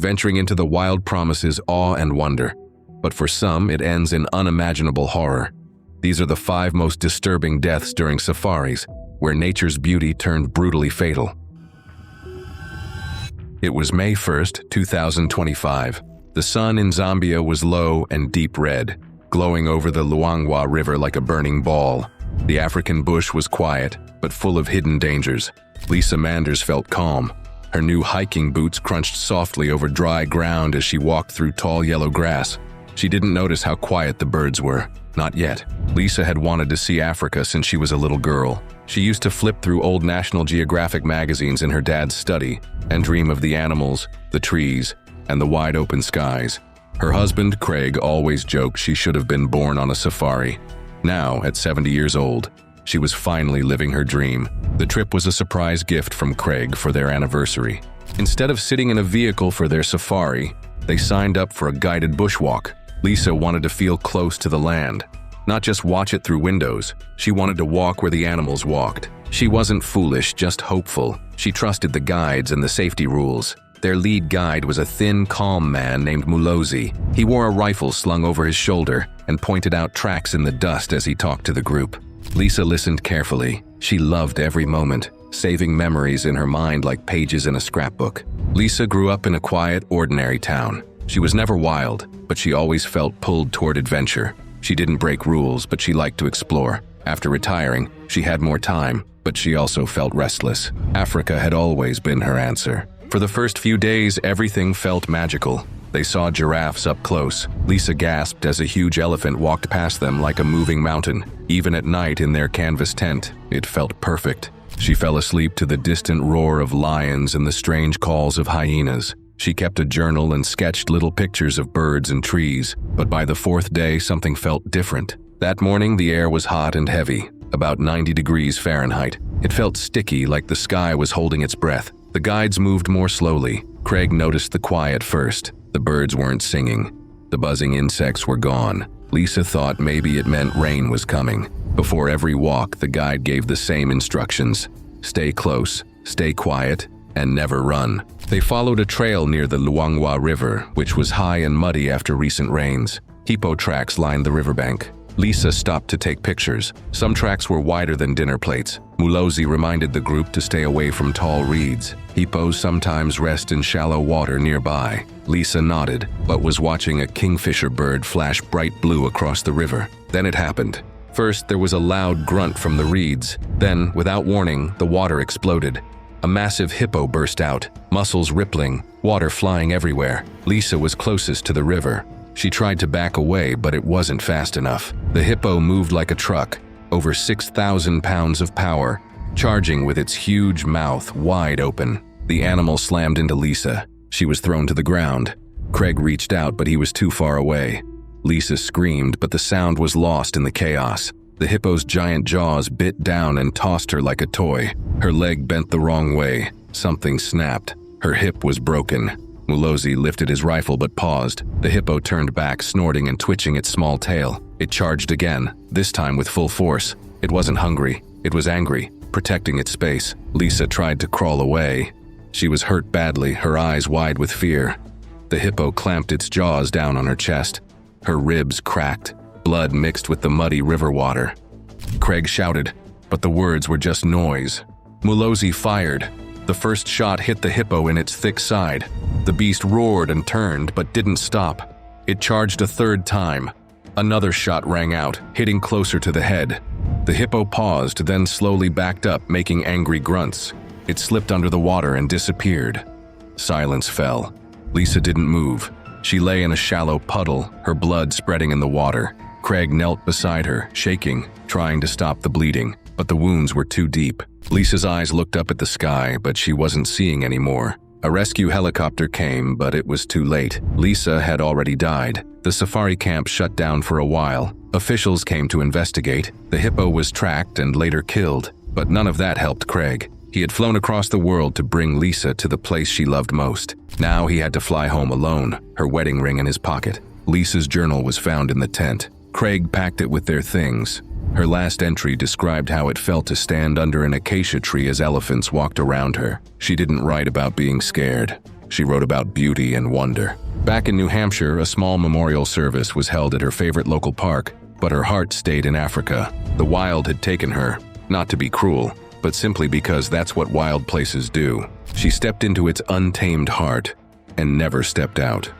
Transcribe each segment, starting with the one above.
Venturing into the wild promises awe and wonder, but for some it ends in unimaginable horror. These are the 5 most disturbing deaths during safaris, where nature's beauty turned brutally fatal. It was May 1st, 2025. The sun in Zambia was low and deep red, glowing over the Luangwa River like a burning ball. The African bush was quiet, but full of hidden dangers. Lisa Manders felt calm. Her new hiking boots crunched softly over dry ground as she walked through tall yellow grass. She didn't notice how quiet the birds were. Not yet. Lisa had wanted to see Africa since she was a little girl. She used to flip through old National Geographic magazines in her dad's study and dream of the animals, the trees, and the wide-open skies. Her husband, Craig, always joked she should have been born on a safari. Now, at 70 years old, she was finally living her dream. The trip was a surprise gift from Craig for their anniversary. Instead of sitting in a vehicle for their safari, they signed up for a guided bushwalk. Lisa wanted to feel close to the land, not just watch it through windows. She wanted to walk where the animals walked. She wasn't foolish, just hopeful. She trusted the guides and the safety rules. Their lead guide was a thin, calm man named Mulozi. He wore a rifle slung over his shoulder and pointed out tracks in the dust as he talked to the group. Lisa listened carefully. She loved every moment, saving memories in her mind like pages in a scrapbook. Lisa grew up in a quiet, ordinary town. She was never wild, but she always felt pulled toward adventure. She didn't break rules, but she liked to explore. After retiring, she had more time, but she also felt restless. Africa had always been her answer. For the first few days, everything felt magical. They saw giraffes up close. Lisa gasped as a huge elephant walked past them like a moving mountain. Even at night in their canvas tent, it felt perfect. She fell asleep to the distant roar of lions and the strange calls of hyenas. She kept a journal and sketched little pictures of birds and trees, but by the 4th day, something felt different. That morning, the air was hot and heavy, about 90 degrees Fahrenheit. It felt sticky, like the sky was holding its breath. The guides moved more slowly. Craig noticed the quiet first. The birds weren't singing. The buzzing insects were gone. Lisa thought maybe it meant rain was coming. Before every walk, the guide gave the same instructions. Stay close, stay quiet, and never run. They followed a trail near the Luangwa River, which was high and muddy after recent rains. Hippo tracks lined the riverbank. Lisa stopped to take pictures. Some tracks were wider than dinner plates. Mulozi reminded the group to stay away from tall reeds. Hippos sometimes rest in shallow water nearby. Lisa nodded, but was watching a kingfisher bird flash bright blue across the river. Then it happened. First, there was a loud grunt from the reeds. Then, without warning, the water exploded. A massive hippo burst out, muscles rippling, water flying everywhere. Lisa was closest to the river. She tried to back away, but it wasn't fast enough. The hippo moved like a truck, over 6,000 pounds of power, charging with its huge mouth wide open. The animal slammed into Lisa. She was thrown to the ground. Craig reached out, but he was too far away. Lisa screamed, but the sound was lost in the chaos. The hippo's giant jaws bit down and tossed her like a toy. Her leg bent the wrong way. Something snapped. Her hip was broken. Mulozi lifted his rifle but paused. The hippo turned back, snorting and twitching its small tail. It charged again, this time with full force. It wasn't hungry. It was angry, protecting its space. Lisa tried to crawl away. She was hurt badly, her eyes wide with fear. The hippo clamped its jaws down on her chest. Her ribs cracked. Blood mixed with the muddy river water. Craig shouted, but the words were just noise. Mulozi fired. The first shot hit the hippo in its thick side. The beast roared and turned, but didn't stop. It charged a third time. Another shot rang out, hitting closer to the head. The hippo paused, then slowly backed up, making angry grunts. It slipped under the water and disappeared. Silence fell. Lisa didn't move. She lay in a shallow puddle, her blood spreading in the water. Craig knelt beside her, shaking, trying to stop the bleeding, but the wounds were too deep. Lisa's eyes looked up at the sky, but she wasn't seeing anymore. A rescue helicopter came, but it was too late. Lisa had already died. The safari camp shut down for a while. Officials came to investigate. The hippo was tracked and later killed, but none of that helped Craig. He had flown across the world to bring Lisa to the place she loved most. Now he had to fly home alone, her wedding ring in his pocket. Lisa's journal was found in the tent. Craig packed it with their things. Her last entry described how it felt to stand under an acacia tree as elephants walked around her. She didn't write about being scared. She wrote about beauty and wonder. Back in New Hampshire, a small memorial service was held at her favorite local park, but her heart stayed in Africa. The wild had taken her, not to be cruel, but simply because that's what wild places do. She stepped into its untamed heart and never stepped out.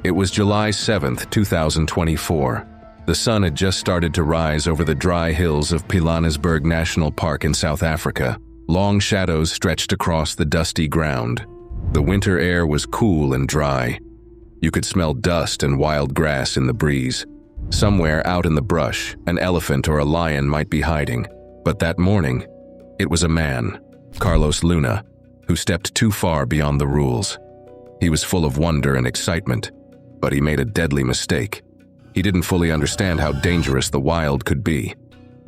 It was July 7th, 2024. The sun had just started to rise over the dry hills of Pilanesberg National Park in South Africa. Long shadows stretched across the dusty ground. The winter air was cool and dry. You could smell dust and wild grass in the breeze. Somewhere out in the brush, an elephant or a lion might be hiding. But that morning, it was a man, Carlos Luna, who stepped too far beyond the rules. He was full of wonder and excitement, but he made a deadly mistake. He didn't fully understand how dangerous the wild could be.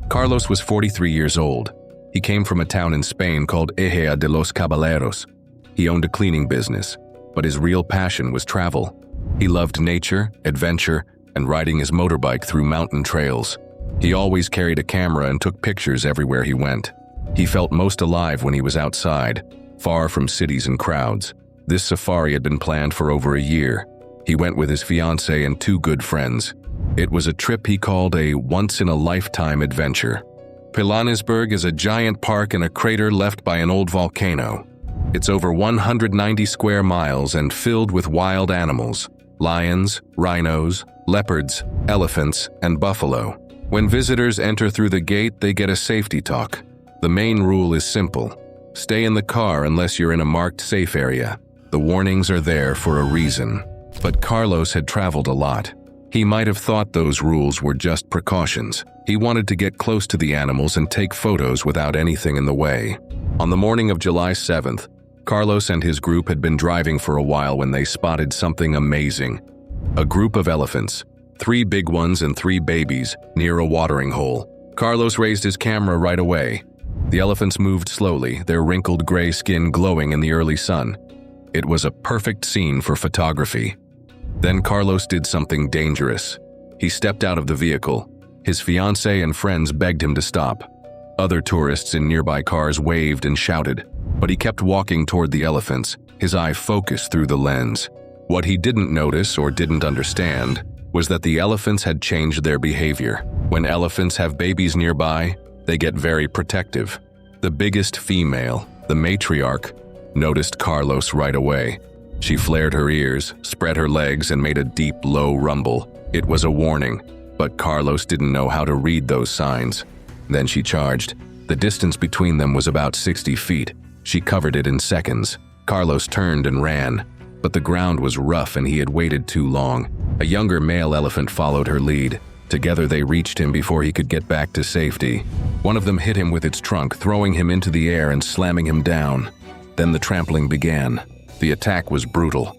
Carlos was 43 years old. He came from a town in Spain called Ejea de los Caballeros. He owned a cleaning business, but his real passion was travel. He loved nature, adventure, and riding his motorbike through mountain trails. He always carried a camera and took pictures everywhere he went. He felt most alive when he was outside, far from cities and crowds. This safari had been planned for over a year. He went with his fiancée and 2 good friends. It was a trip he called a once-in-a-lifetime adventure. Pilanesberg is a giant park in a crater left by an old volcano. It's over 190 square miles and filled with wild animals: lions, rhinos, leopards, elephants, and buffalo. When visitors enter through the gate, they get a safety talk. The main rule is simple: stay in the car unless you're in a marked safe area. The warnings are there for a reason. But Carlos had traveled a lot. He might have thought those rules were just precautions. He wanted to get close to the animals and take photos without anything in the way. On the morning of July 7th, Carlos and his group had been driving for a while when they spotted something amazing. A group of elephants, 3 big ones and 3 babies, near a watering hole. Carlos raised his camera right away. The elephants moved slowly, their wrinkled gray skin glowing in the early sun. It was a perfect scene for photography. Then Carlos did something dangerous. He stepped out of the vehicle. His fiancée and friends begged him to stop. Other tourists in nearby cars waved and shouted, but he kept walking toward the elephants, his eye focused through the lens. What he didn't notice or didn't understand was that the elephants had changed their behavior. When elephants have babies nearby, they get very protective. The biggest female, the matriarch, noticed Carlos right away. She flared her ears, spread her legs, and made a deep, low rumble. It was a warning, but Carlos didn't know how to read those signs. Then she charged. The distance between them was about 60 feet. She covered it in seconds. Carlos turned and ran, but the ground was rough and he had waited too long. A younger male elephant followed her lead. Together they reached him before he could get back to safety. One of them hit him with its trunk, throwing him into the air and slamming him down. Then the trampling began. The attack was brutal.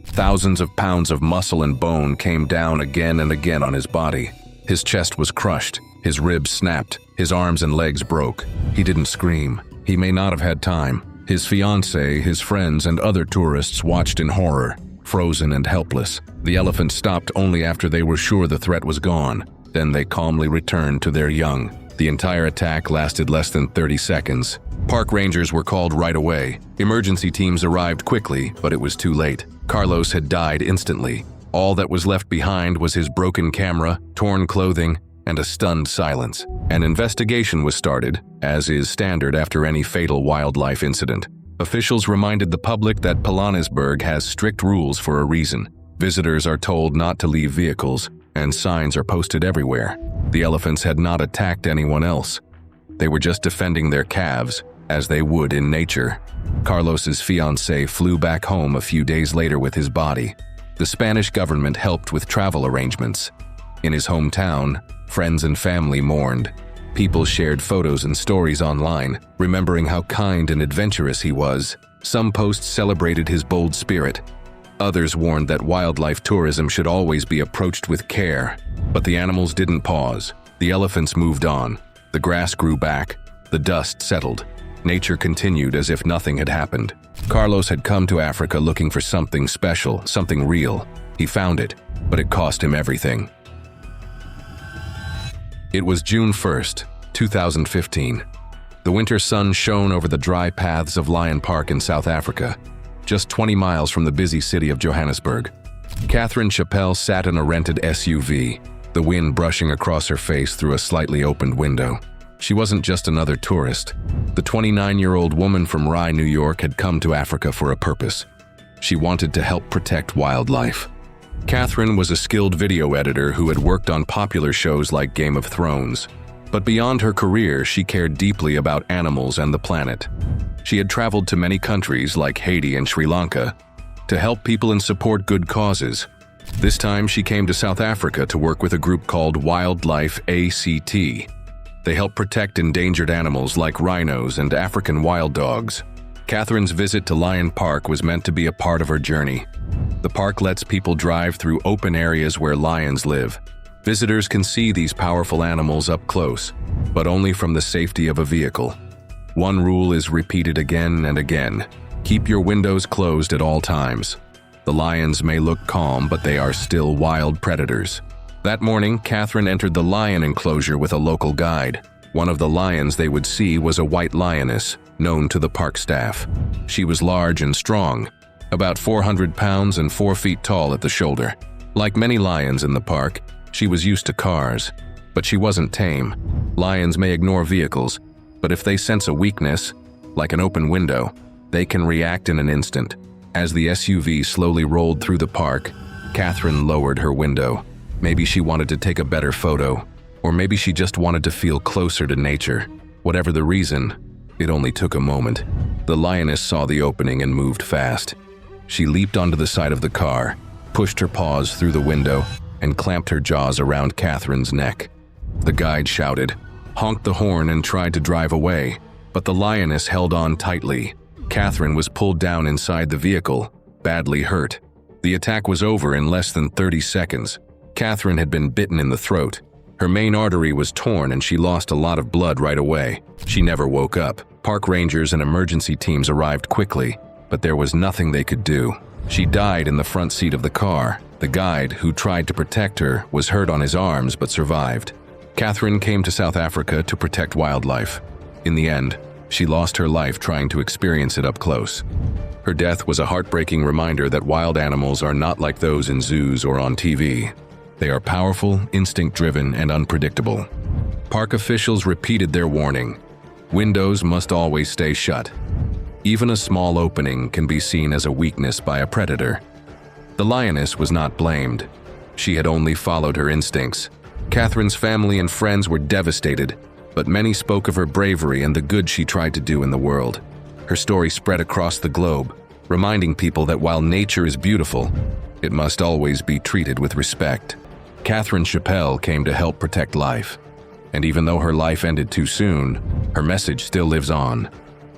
Thousands of pounds of muscle and bone came down again and again on his body. His chest was crushed, his ribs snapped, his arms and legs broke. He didn't scream. He may not have had time. His fiancée, his friends, and other tourists watched in horror, frozen and helpless. The elephants stopped only after they were sure the threat was gone. Then they calmly returned to their young. The entire attack lasted less than 30 seconds. Park rangers were called right away. Emergency teams arrived quickly, but it was too late. Carlos had died instantly. All that was left behind was his broken camera, torn clothing, and a stunned silence. An investigation was started, as is standard after any fatal wildlife incident. Officials reminded the public that Pilanesberg has strict rules for a reason. Visitors are told not to leave vehicles, and signs are posted everywhere. The elephants had not attacked anyone else. They were just defending their calves, as they would in nature. Carlos's fiancée flew back home a few days later with his body. The Spanish government helped with travel arrangements. In his hometown, friends and family mourned. People shared photos and stories online, remembering how kind and adventurous he was. Some posts celebrated his bold spirit. Others warned that wildlife tourism should always be approached with care. But the animals didn't pause. The elephants moved on. The grass grew back. The dust settled. Nature continued as if nothing had happened. Carlos had come to Africa looking for something special, something real. He found it, but it cost him everything. It was June 1st, 2015. The The winter sun shone over the dry paths of Lion Park in South Africa, just 20 miles from the busy city of Johannesburg. Catherine Chappelle sat in a rented SUV, the wind brushing across her face through a slightly opened window. She wasn't just another tourist. The 29-year-old woman from Rye, New York had come to Africa for a purpose. She wanted to help protect wildlife. Catherine was a skilled video editor who had worked on popular shows like Game of Thrones. But beyond her career, she cared deeply about animals and the planet. She had traveled to many countries like Haiti and Sri Lanka to help people and support good causes. This time she came to South Africa to work with a group called Wildlife ACT. They help protect endangered animals like rhinos and African wild dogs. Catherine's visit to Lion Park was meant to be a part of her journey. The park lets people drive through open areas where lions live. Visitors can see these powerful animals up close, but only from the safety of a vehicle. One rule is repeated again and again. Keep your windows closed at all times. The lions may look calm, but they are still wild predators. That morning, Catherine entered the lion enclosure with a local guide. One of the lions they would see was a white lioness, known to the park staff. She was large and strong, about 400 pounds and 4 feet tall at the shoulder. Like many lions in the park, she was used to cars, but she wasn't tame. Lions may ignore vehicles, but if they sense a weakness, like an open window, they can react in an instant. As the SUV slowly rolled through the park, Catherine lowered her window. Maybe she wanted to take a better photo, or maybe she just wanted to feel closer to nature. Whatever the reason, it only took a moment. The lioness saw the opening and moved fast. She leaped onto the side of the car, pushed her paws through the window, and clamped her jaws around Catherine's neck. The guide shouted, honked the horn, and tried to drive away, but the lioness held on tightly. Catherine was pulled down inside the vehicle, badly hurt. The attack was over in less than 30 seconds. Catherine had been bitten in the throat. Her main artery was torn and she lost a lot of blood right away. She never woke up. Park rangers and emergency teams arrived quickly, but there was nothing they could do. She died in the front seat of the car. The guide, who tried to protect her, was hurt on his arms but survived. Catherine came to South Africa to protect wildlife. In the end, she lost her life trying to experience it up close. Her death was a heartbreaking reminder that wild animals are not like those in zoos or on TV. They are powerful, instinct-driven, and unpredictable. Park officials repeated their warning. Windows must always stay shut. Even a small opening can be seen as a weakness by a predator. The lioness was not blamed. She had only followed her instincts. Catherine's family and friends were devastated, but many spoke of her bravery and the good she tried to do in the world. Her story spread across the globe, reminding people that while nature is beautiful, it must always be treated with respect. Catherine Chappelle came to help protect life. And even though her life ended too soon, her message still lives on.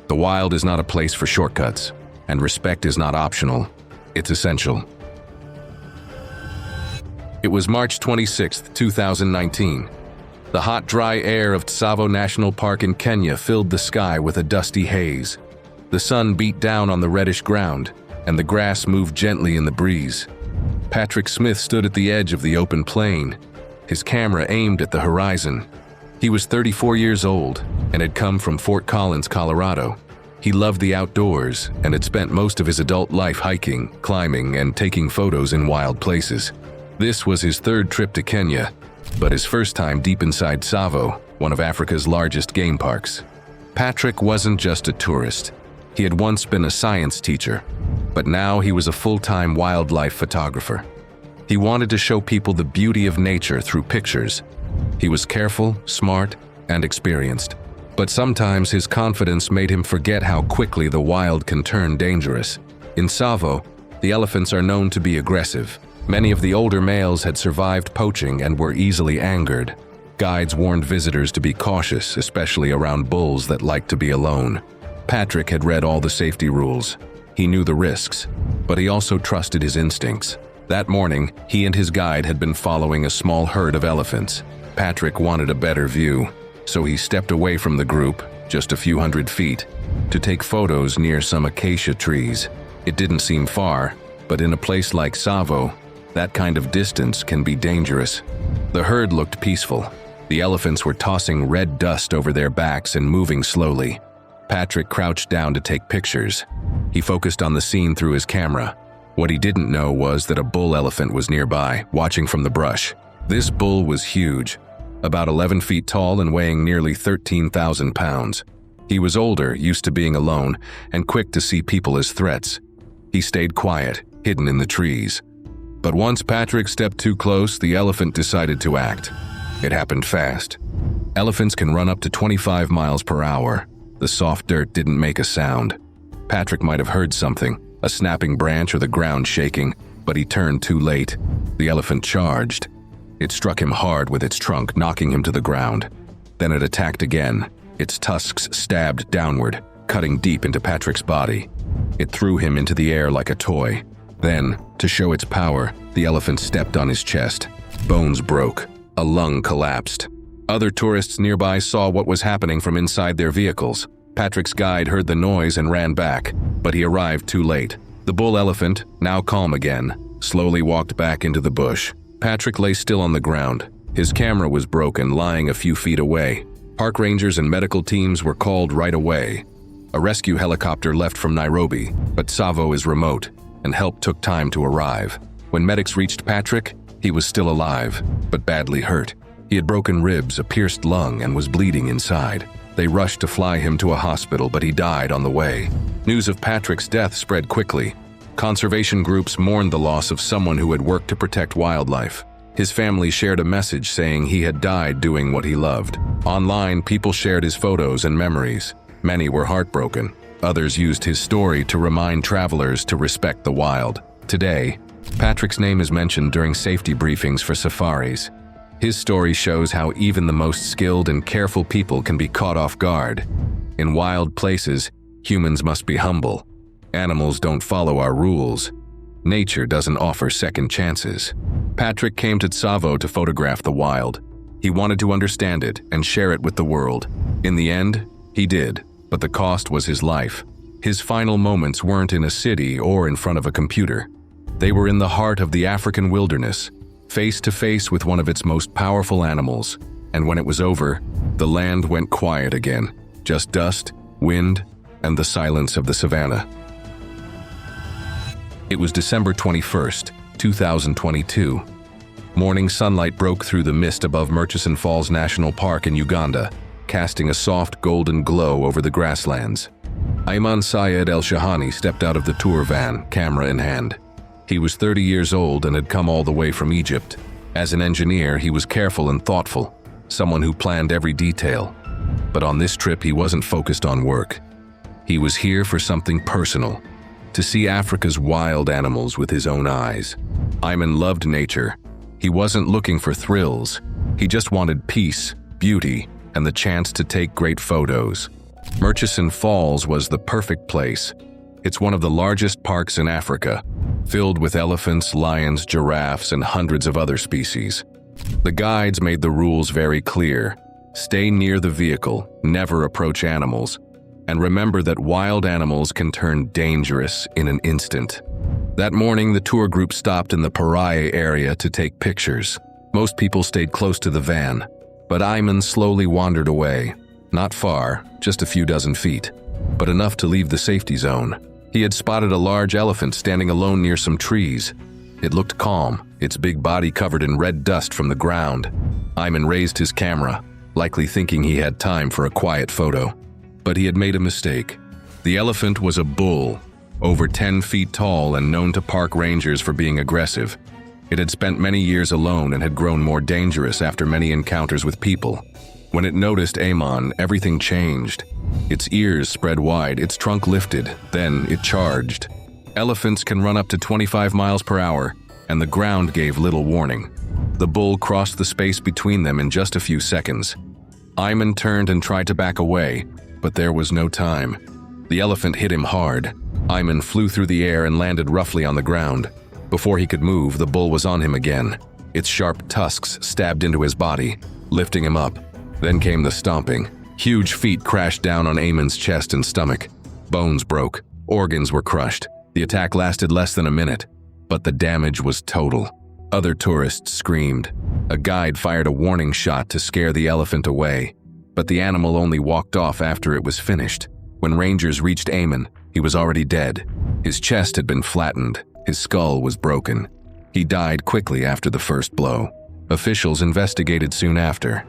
The wild is not a place for shortcuts, and respect is not optional. It's essential. It was March 26, 2019. The hot, dry air of Tsavo National Park in Kenya filled the sky with a dusty haze. The sun beat down on the reddish ground, and the grass moved gently in the breeze. Patrick Smith stood at the edge of the open plain, his camera aimed at the horizon. He was 34 years old and had come from Fort Collins, Colorado. He loved the outdoors and had spent most of his adult life hiking, climbing, and taking photos in wild places. This was his third trip to Kenya, but his first time deep inside Tsavo, one of Africa's largest game parks. Patrick wasn't just a tourist. He had once been a science teacher, but now he was a full-time wildlife photographer. He wanted to show people the beauty of nature through pictures. He was careful, smart, and experienced, but sometimes his confidence made him forget how quickly the wild can turn dangerous. In Tsavo, the elephants are known to be aggressive. Many of the older males had survived poaching and were easily angered. Guides warned visitors to be cautious, especially around bulls that like to be alone. Patrick had read all the safety rules. He knew the risks, but he also trusted his instincts. That morning, he and his guide had been following a small herd of elephants. Patrick wanted a better view, so he stepped away from the group, just a few hundred feet, to take photos near some acacia trees. It didn't seem far, but in a place like Tsavo, that kind of distance can be dangerous. The herd looked peaceful. The elephants were tossing red dust over their backs and moving slowly. Patrick crouched down to take pictures. He focused on the scene through his camera. What he didn't know was that a bull elephant was nearby, watching from the brush. This bull was huge, about 11 feet tall and weighing nearly 13,000 pounds. He was older, used to being alone, and quick to see people as threats. He stayed quiet, hidden in the trees. But once Patrick stepped too close, the elephant decided to act. It happened fast. Elephants can run up to 25 miles per hour. The soft dirt didn't make a sound. Patrick might have heard something, a snapping branch or the ground shaking, but he turned too late. The elephant charged. It struck him hard with its trunk, knocking him to the ground. Then it attacked again. Its tusks stabbed downward, cutting deep into Patrick's body. It threw him into the air like a toy. Then, to show its power, the elephant stepped on his chest. Bones broke. A lung collapsed. Other tourists nearby saw what was happening from inside their vehicles. Patrick's guide heard the noise and ran back, but he arrived too late. The bull elephant, now calm again, slowly walked back into the bush. Patrick lay still on the ground. His camera was broken, lying a few feet away. Park rangers and medical teams were called right away. A rescue helicopter left from Nairobi, but Tsavo is remote, and help took time to arrive. When medics reached Patrick, he was still alive, but badly hurt. He had broken ribs, a pierced lung, and was bleeding inside. They rushed to fly him to a hospital, but he died on the way. News of Patrick's death spread quickly. Conservation groups mourned the loss of someone who had worked to protect wildlife. His family shared a message saying he had died doing what he loved. Online, people shared his photos and memories. Many were heartbroken. Others used his story to remind travelers to respect the wild. Today, Patrick's name is mentioned during safety briefings for safaris. His story shows how even the most skilled and careful people can be caught off guard. In wild places, humans must be humble. Animals don't follow our rules. Nature doesn't offer second chances. Patrick came to Tsavo to photograph the wild. He wanted to understand it and share it with the world. In the end, he did, but the cost was his life. His final moments weren't in a city or in front of a computer. They were in the heart of the African wilderness, face to face with one of its most powerful animals. And when it was over, the land went quiet again. Just dust, wind, and the silence of the savannah. It was December 21st, 2022. Morning sunlight broke through the mist above Murchison Falls National Park in Uganda, casting a soft golden glow over the grasslands. Iman Shahani stepped out of the tour van, camera in hand. He was 30 years old and had come all the way from Egypt. As an engineer, he was careful and thoughtful, someone who planned every detail. But on this trip, he wasn't focused on work. He was here for something personal, to see Africa's wild animals with his own eyes. Iman loved nature. He wasn't looking for thrills. He just wanted peace, beauty, and the chance to take great photos. Murchison Falls was the perfect place. It's one of the largest parks in Africa, filled with elephants, lions, giraffes, and hundreds of other species. The guides made the rules very clear. Stay near the vehicle, never approach animals, and remember that wild animals can turn dangerous in an instant. That morning, the tour group stopped in the Parai area to take pictures. Most people stayed close to the van, but Iman slowly wandered away. Not far, just a few dozen feet, but enough to leave the safety zone. He had spotted a large elephant standing alone near some trees. It looked calm, its big body covered in red dust from the ground. Iman raised his camera, likely thinking he had time for a quiet photo. But he had made a mistake. The elephant was a bull, over 10 feet tall and known to park rangers for being aggressive. It had spent many years alone and had grown more dangerous after many encounters with people. When it noticed Iman, everything changed. Its ears spread wide, its trunk lifted, then it charged. Elephants can run up to 25 miles per hour, and the ground gave little warning. The bull crossed the space between them in just a few seconds. Iman turned and tried to back away, but there was no time. The elephant hit him hard. Iman flew through the air and landed roughly on the ground. Before he could move, the bull was on him again. Its sharp tusks stabbed into his body, lifting him up. Then came the stomping. Huge feet crashed down on Iman's chest and stomach. Bones broke. Organs were crushed. The attack lasted less than a minute, but the damage was total. Other tourists screamed. A guide fired a warning shot to scare the elephant away, but the animal only walked off after it was finished. When rangers reached Iman, he was already dead. His chest had been flattened, his skull was broken. He died quickly after the first blow. Officials investigated soon after.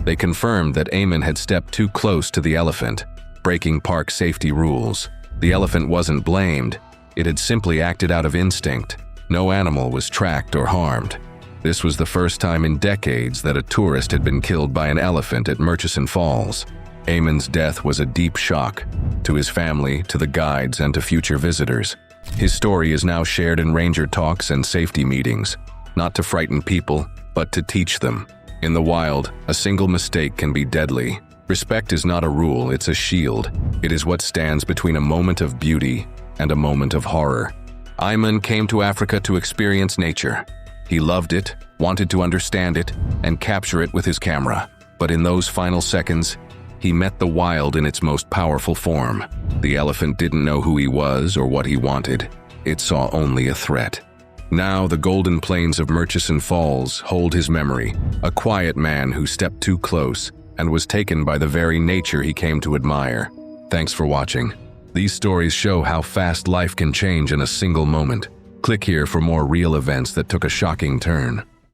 They confirmed that Iman had stepped too close to the elephant, breaking park safety rules. The elephant wasn't blamed, it had simply acted out of instinct. No animal was tracked or harmed. This was the first time in decades that a tourist had been killed by an elephant at Murchison Falls. Iman's death was a deep shock to his family, to the guides, and to future visitors. His story is now shared in ranger talks and safety meetings, not to frighten people, but to teach them. In the wild, a single mistake can be deadly. Respect is not a rule, it's a shield. It is what stands between a moment of beauty and a moment of horror. Iman came to Africa to experience nature. He loved it, wanted to understand it, and capture it with his camera. But in those final seconds, he met the wild in its most powerful form. The elephant didn't know who he was or what he wanted. It saw only a threat. Now the golden plains of Murchison Falls hold his memory, a quiet man who stepped too close and was taken by the very nature he came to admire. Thanks for watching. These stories show how fast life can change in a single moment. Click here for more real events that took a shocking turn.